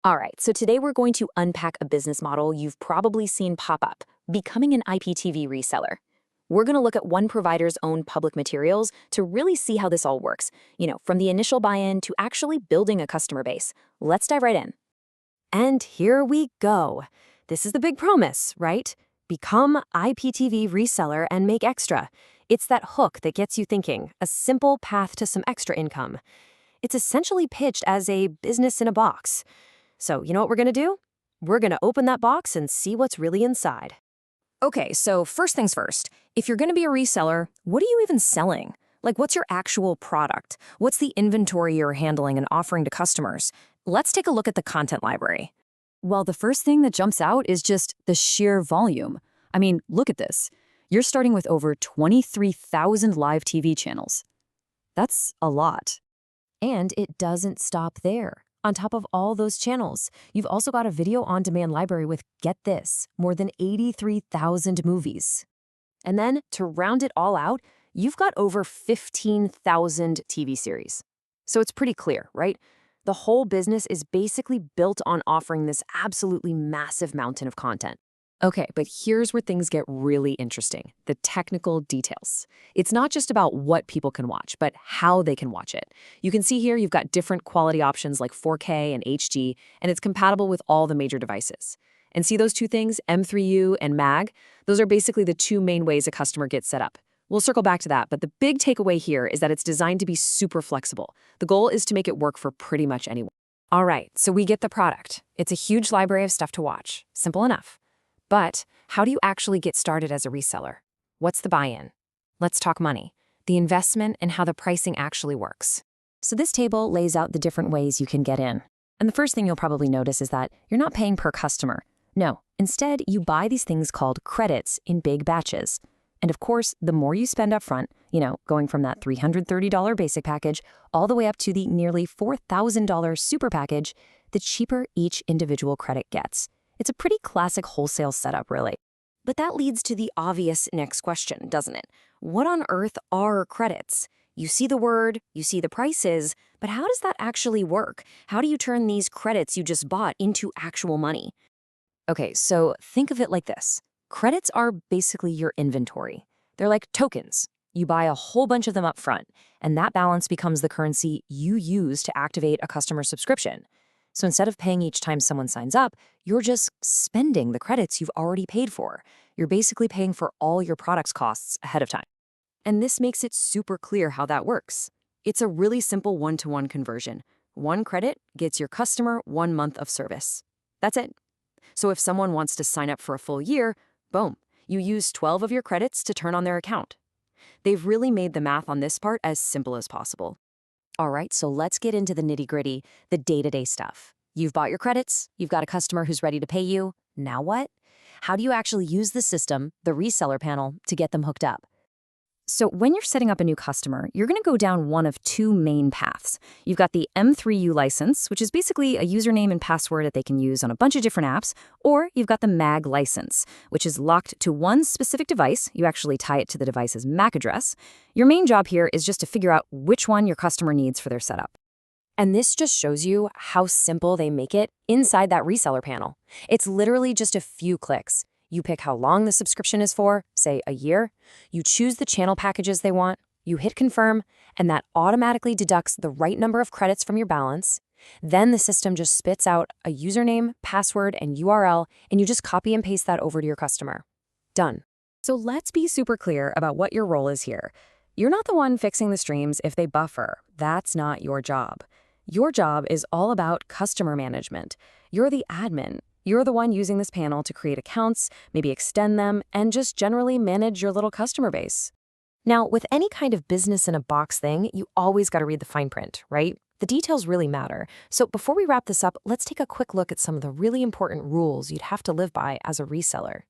All right, so today we're going to unpack a business model you've probably seen pop up, becoming an IPTV reseller. We're going to look at one provider's own public materials to really see how this all works, from the initial buy-in to actually building a customer base. Let's dive right in. And here we go. This is the big promise, right? Become IPTV reseller and make extra. It's that hook that gets you thinking, a simple path to some extra income. It's essentially pitched as a business in a box. So, you know what we're going to do? We're going to open that box and see what's really inside. Okay, so first things first. If you're going to be a reseller, what are you even selling? Like, what's your actual product? What's the inventory you're handling and offering to customers? Let's take a look at the content library. Well, the first thing that jumps out is just the sheer volume. I mean, look at this. You're starting with over 23,000 live TV channels. That's a lot. And it doesn't stop there. On top of all those channels, you've also got a video on-demand library with, get this, more than 83,000 movies. And then, to round it all out, you've got over 15,000 TV series. So it's pretty clear, right? The whole business is basically built on offering this absolutely massive mountain of content. Okay, but here's where things get really interesting, the technical details. It's not just about what people can watch, but how they can watch it. You can see here you've got different quality options like 4K and HD, and it's compatible with all the major devices. And see those two things, M3U and MAG? Those are basically the two main ways a customer gets set up. We'll circle back to that, but the big takeaway here is that it's designed to be super flexible. The goal is to make it work for pretty much anyone. All right, so we get the product. It's a huge library of stuff to watch. Simple enough. But how do you actually get started as a reseller? What's the buy-in? Let's talk money, the investment, and how the pricing actually works. So this table lays out the different ways you can get in. And the first thing you'll probably notice is that you're not paying per customer. No, instead, you buy these things called credits in big batches. And of course, the more you spend up front, going from that $330 basic package all the way up to the nearly $4,000 super package, the cheaper each individual credit gets. It's a pretty classic wholesale setup, really. But that leads to the obvious next question, doesn't it? What on earth are credits? You see the word, you see the prices, but how does that actually work? How do you turn these credits you just bought into actual money? Okay, so think of it like this. Credits are basically your inventory. They're like tokens. You buy a whole bunch of them up front, and that balance becomes the currency you use to activate a customer subscription. So instead of paying each time someone signs up, you're just spending the credits you've already paid for. You're basically paying for all your product's costs ahead of time. And this makes it super clear how that works. It's a really simple one-to-one conversion. One credit gets your customer 1 month of service. That's it. So if someone wants to sign up for a full year, boom, you use 12 of your credits to turn on their account. They've really made the math on this part as simple as possible. All right, so let's get into the nitty-gritty, the day-to-day stuff. You've bought your credits, you've got a customer who's ready to pay you. Now what? How do you actually use the system, the reseller panel, to get them hooked up? So when you're setting up a new customer, you're going to go down one of two main paths. You've got the M3U license, which is basically a username and password that they can use on a bunch of different apps, or you've got the MAG license, which is locked to one specific device. You actually tie it to the device's MAC address. Your main job here is just to figure out which one your customer needs for their setup. And this just shows you how simple they make it inside that reseller panel. It's literally just a few clicks. You pick how long the subscription is for, say a year. You choose the channel packages they want. You hit confirm, and that automatically deducts the right number of credits from your balance. Then the system just spits out a username, password, and URL, and you just copy and paste that over to your customer. Done. So let's be super clear about what your role is here. You're not the one fixing the streams if they buffer. That's not your job. Your job is all about customer management. You're the admin. You're the one using this panel to create accounts, maybe extend them, and just generally manage your little customer base. Now, with any kind of business-in-a-box thing, you always got to read the fine print, right? The details really matter. So before we wrap this up, let's take a quick look at some of the really important rules you'd have to live by as a reseller.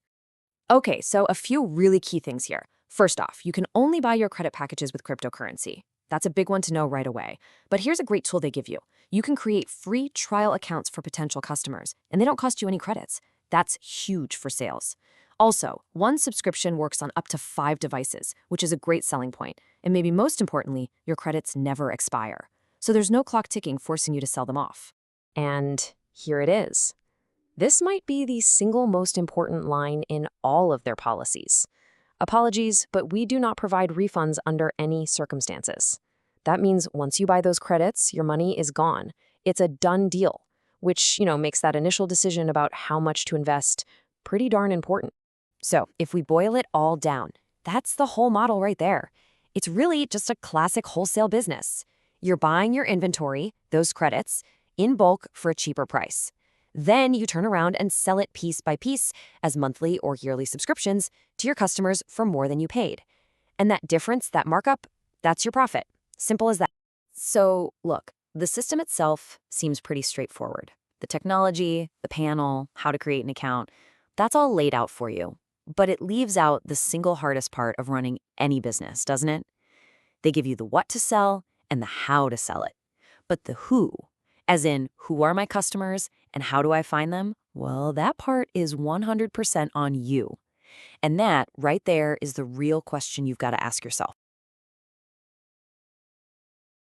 Okay, so a few really key things here. First off, you can only buy your credit packages with cryptocurrency. That's a big one to know right away. But here's a great tool they give you. You can create free trial accounts for potential customers, and they don't cost you any credits. That's huge for sales. Also, one subscription works on up to 5 devices, which is a great selling point. And maybe most importantly, your credits never expire. So there's no clock ticking forcing you to sell them off. And Here it is. This might be the single most important line in all of their policies. Apologies, but we do not provide refunds under any circumstances. That means once you buy those credits, your money is gone. It's a done deal, which, makes that initial decision about how much to invest pretty darn important. So, if we boil it all down, that's the whole model right there. It's really just a classic wholesale business. You're buying your inventory, those credits, in bulk for a cheaper price. Then you turn around and sell it piece by piece as monthly or yearly subscriptions to your customers for more than you paid. And that difference, that markup, that's your profit. Simple as that. So, look, the system itself seems pretty straightforward. The technology, the panel, how to create an account, that's all laid out for you. But it leaves out the single hardest part of running any business, doesn't it? They give you the what to sell and the how to sell it. But the who, as in who are my customers and how do I find them, well, that part is 100% on you. And that right there is the real question you've got to ask yourself.